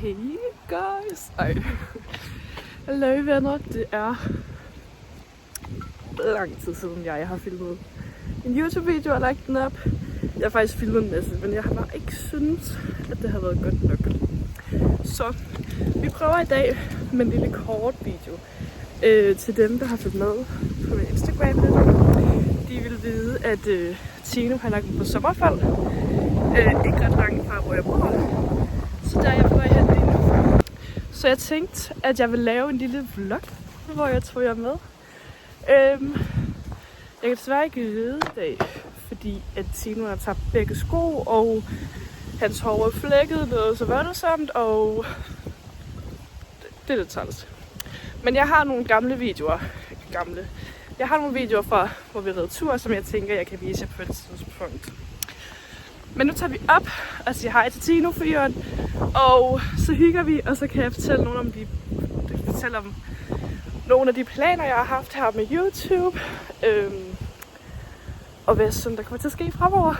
Hey guys! Ej. Hallo venner, det er lang tid siden jeg har filmet en YouTube-video og lagt den op. Jeg har faktisk filmet en masse, men jeg har bare ikke syntes, at det har været godt nok. Så vi prøver i dag med en lille kort video. Til dem, der har fulgt med på min Instagram, de vil vide, at Tino har lagt mig på sommerfald. Ikke ret langt fra, hvor jeg bor. Så der er jeg på vej hen lige nu. Så jeg tænkte, at jeg vil lave en lille vlog, hvor jeg tog jer med. Jeg kan desværre ikke ride i dag, fordi at Tino har tabt begge sko, og hans hår er flækket noget så voldsomt, og det er lidt træls. Men jeg har nogle gamle videoer. Jeg har nogle videoer fra, hvor vi red tur, som jeg tænker, jeg kan vise jer på et tidspunkt. Men nu tager vi op og siger hej til Tino-fyren, og så hygger vi, og så kan jeg fortælle om nogle af de planer, jeg har haft her med YouTube, og hvad som der kommer til at ske fremover.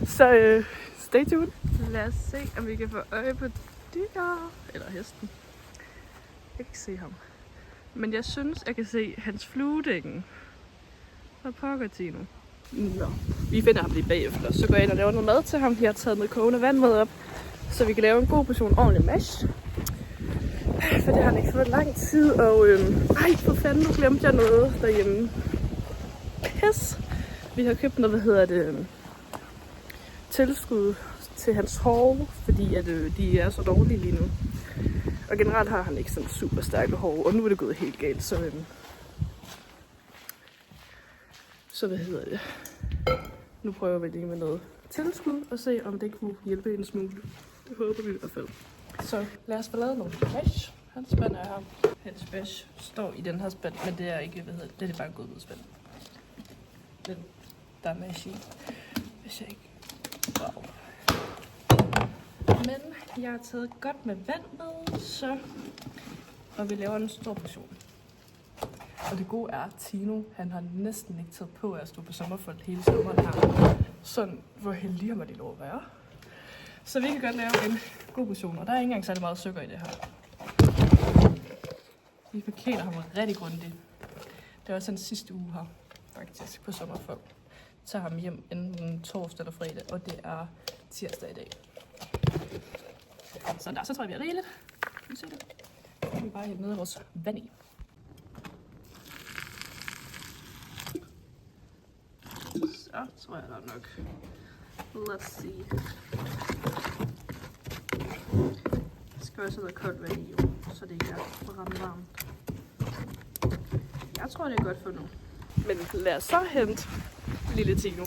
Så stay tuned. Lad os se, om vi kan få øje på dyr, eller hesten. Jeg kan ikke se ham. Men jeg synes, jeg kan se hans fluedækken. Hvad pokker, Tino? Nå, vi finder ham lige bagefter. Så går jeg ind og laver noget mad til ham. Jeg har taget noget kogende vand med op, så vi kan lave en god portion ordentlig mash. For det har han ikke fået lang tid, og ej, for fanden, nu glemte jeg noget derhjemme. Pis! Vi har købt noget, tilskud til hans hår, fordi at, de er så dårlige lige nu. Og generelt har han ikke sådan super stærke hår, og nu er det gået helt galt, så nu prøver vi lige med noget tilskud og se, om det kunne hjælpe en smule. Det håber vi i hvert fald. Så lad os få lavet nogle mash. Hans spand er her. Hans mash står i den her spand, men det er ikke, det er bare en godbidspand. Der er mash i. Hvis jeg ikke... Wow. Men jeg har taget godt med vand med, og vi laver en stor portion. Og det gode er, at Tino, han har næsten ikke taget på at stå på sommerfald hele sommeren her. Sådan, hvor heldig har man det lov at være. Så vi kan godt lave en god portion, og der er ikke engang særlig meget sukker i det her. Vi forkæler ham rigtig grundigt. Det var også den sidste uge her, faktisk, på sommerfald. Tager ham hjem enten torsdag eller fredag, og det er tirsdag i dag. Så tror jeg, vi er rigeligt. Kan du se det? Så kan vi bare hælde noget af vores vand i. Så tror jeg der nok. Let's see. Jeg skal også have noget koldt vand i, så det ikke er brandvarmt. Jeg tror, det er godt for nu. Men lad os så hente lille Tino.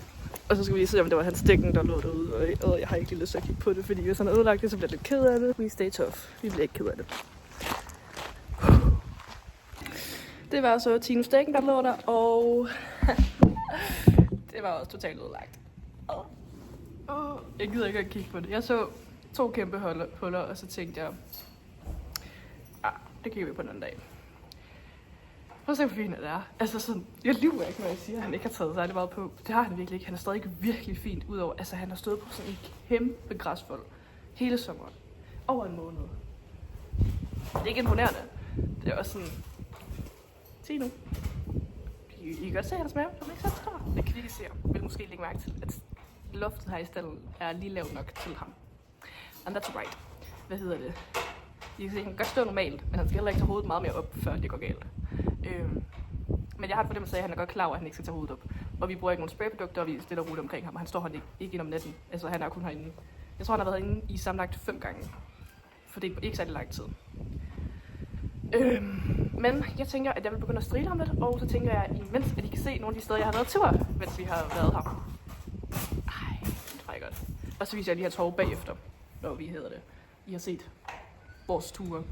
Og så skal vi lige se, om det var hans dækken, der lå derude. Og jeg har ikke lige lyst til at kigge på det, fordi hvis han er ødelagt det, så bliver jeg lidt ked af det. We stay tough. Vi bliver ikke ked af det. Det var så Tinos dækken, der lå der, og det var også totalt ødelagt. Jeg gider ikke at kigge på det. Jeg så 2 kæmpe huller, og så tænkte jeg, det kigger vi på en anden dag. Prøv at se, hvor fint det er. Altså sådan, jeg lyver ikke, når jeg siger, at han ikke har taget særlig meget på. Det har han virkelig ikke. Han er stadig virkelig fint, udover, altså han har stået på sådan en kæmpe græsfold hele sommeren. Over en måned. Det er ikke imponerende. Det er også sådan, Tino. I kan godt se hans mave, den er ikke så stor. Det kan I se. Jeg vil måske lægge mærke til, at loftet her i stallen er lige lavt nok til ham. And that's right. I kan se, han kan godt stå normalt, men han skal heller ikke tage hovedet meget mere op, før det går galt. Men jeg har for dem at sige, at han er godt klar over, at han ikke skal tage hovedet op. Og vi bruger ikke nogen sprayprodukter, og vi stiller roligt omkring ham, og han står her ikke ind om natten. Altså han er kun herinde. Jeg tror, han har været herinde i sammenlagt 5 gange. For det er ikke særlig lang tid. Men jeg tænker, at jeg vil begynde at strile ham lidt, og så tænker jeg, imens at I kan se nogle af de steder, jeg har været tur, mens vi har været her. Ej, det tror jeg godt. Og så viser jeg lige hans hår bagefter, når vi hedder det. I har set vores ture.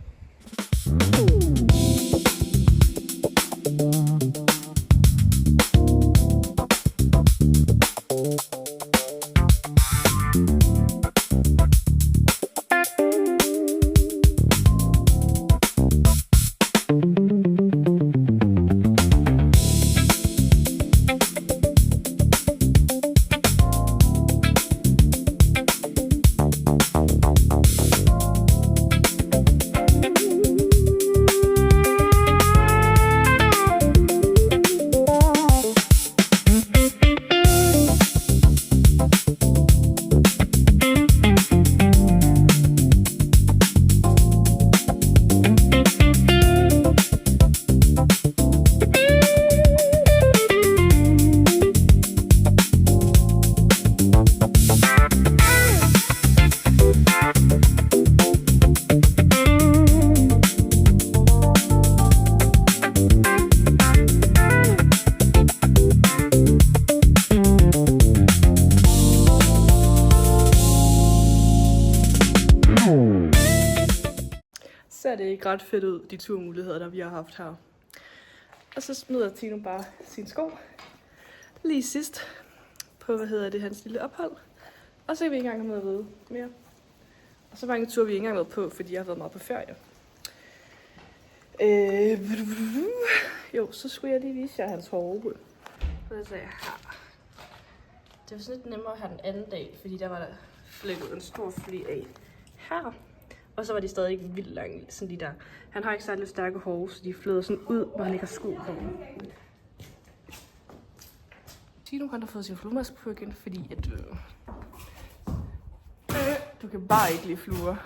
ser det ikke ret fedt ud, de turmuligheder, der vi har haft her. Og så smider Tino bare sin sko lige sidst på, hans lille ophold. Og så kan vi ikke engang have med at ride mere. Og så mange ture vi ikke engang været på, fordi jeg har været meget på ferie. Jo, så skulle jeg lige vise jer hans hove. Så jeg sagde her. Det var sådan lidt nemmere at have den anden dag, fordi der var der flækket en stor fli af her. Og så var de stadig ikke vildt lange, sådan de der. Han har ikke særlig stærke hove, så de flyder sådan ud, hvor han ikke har sko på. Tino har fået sin fluemaske på igen, fordi at du kan bare ikke lide fluer.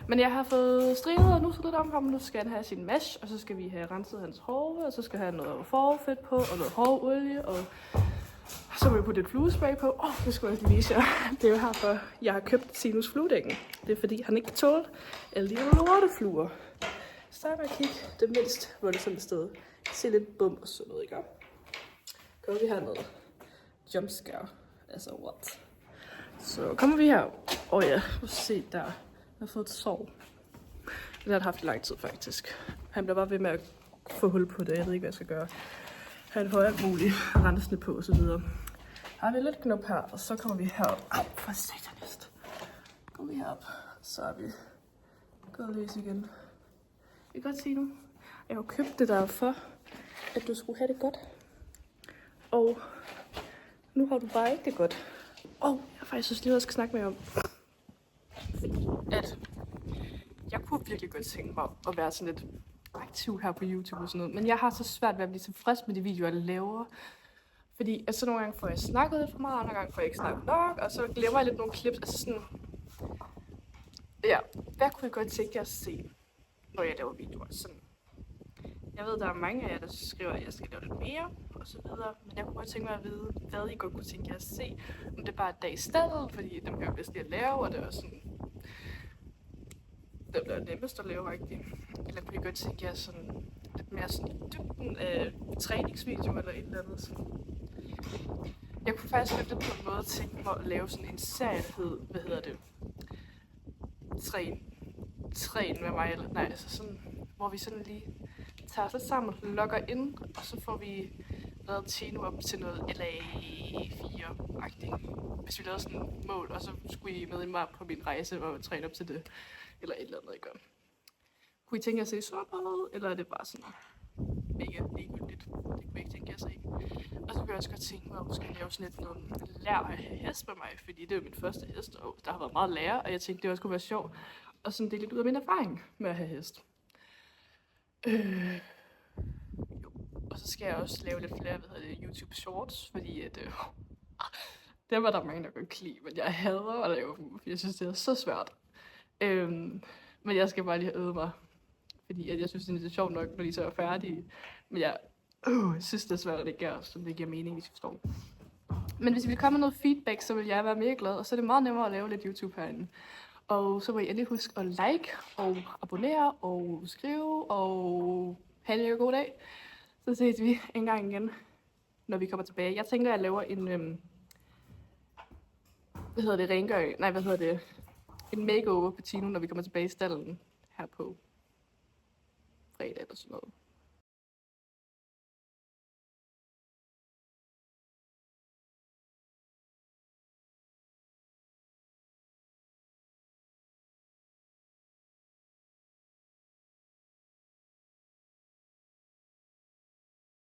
Men jeg har fået striget og nusset lidt om ham, nu skal han have sin mesh, og så skal vi have renset hans hove, og så skal han have noget forfedt på, og noget hårolie, og så vil vi putte lidt fluespray på. Det skulle jeg lige vise jer. Det er jo herfor, jeg har købt Tinos fluedækken. Det er fordi, han ikke tåler alle de lortefluer. Så er der kigge det mindst voldsomme sted. Se lidt bum og sådan noget, ikke? Kommer vi her noget jumpscare. Altså, what? Så kommer vi her. Ja, se der. Jeg har fået et sår. Det har han haft i lang tid, faktisk. Han bliver bare ved med at få hul på det. Jeg ved ikke, hvad jeg skal gøre. Han får alt muligt rensende på og så videre. Har vi lidt knop her, og så kommer vi herop. For satanist. Går vi herop, så er vi gået løs igen. Jeg kan godt sige nu, jeg har købt det der for, at du skulle have det godt. Og nu har du bare ikke det godt. Jeg har faktisk også lige noget, jeg skal snakke med om. At jeg kunne virkelig godt tænke mig at være sådan lidt aktiv her på YouTube og sådan noget. Men jeg har så svært ved at blive tilfreds med de videoer, jeg laver. Fordi altså, nogle gange får jeg snakket lidt for meget, andre gange får jeg ikke snakket nok. Og så glemmer jeg lidt nogle clips. Altså sådan, ja, hvad kunne I godt tænke jer at se, når jeg laver videoer? Sådan, jeg ved, der er mange af jer, der skriver, at jeg skal lave lidt mere og så videre. Men jeg kunne godt tænke mig at vide, hvad I godt kunne tænke jer at se. Om det bare er dag i stedet, fordi dem kan jeg bedst lide at lave, og det er også sådan, det bliver nemmest at lave rigtigt. Eller kunne I godt tænke jer sådan lidt mere sådan i dybden af træningsvideo eller et eller andet sådan. Jeg kunne faktisk lidt på en måde tænke mig at lave sådan en serie, træn med mig, eller nej, altså sådan, hvor vi sådan lige tager os lidt sammen og logger ind, og så får vi lavet Tino op til noget LA4-agtigt. Hvis vi lavede sådan et mål, og så skulle I med i mig på min rejse og træne op til det, eller et eller andet, ikke? Kunne I tænke jer at se sådan noget, eller er det bare sådan mega ligegyldigt? Det kunne jeg ikke tænke jer at se. Og så kunne jeg også godt tænke mig at måske lave sådan lidt noget lær af hest med mig, fordi det er jo min første hest, og der har været meget lære, og jeg tænkte, det også kunne være sjovt og sådan dele lidt ud af min erfaring med at have hest. Og så skal jeg også lave lidt flere YouTube Shorts, fordi at, dem var der mange, der godt kan lide, men jeg hader at lave dem, fordi jeg synes, det er så svært. Men jeg skal bare lige have øvet mig, fordi at jeg synes, det er sjovt nok, når de så er færdige. Men jeg synes, det er svært, at det gør, så det giver mening, hvis I forstår. Men hvis vi vil komme med noget feedback, så vil jeg være mega glad, og så er det meget nemmere at lave lidt YouTube herinde. Og så må I endelig huske at like og abonnere og skrive og have en mega god dag. Så ses vi en gang igen, når vi kommer tilbage. Jeg tænker, at jeg laver en, en makeover på Tino, når vi kommer tilbage i stallen her på fredag eller sådan noget.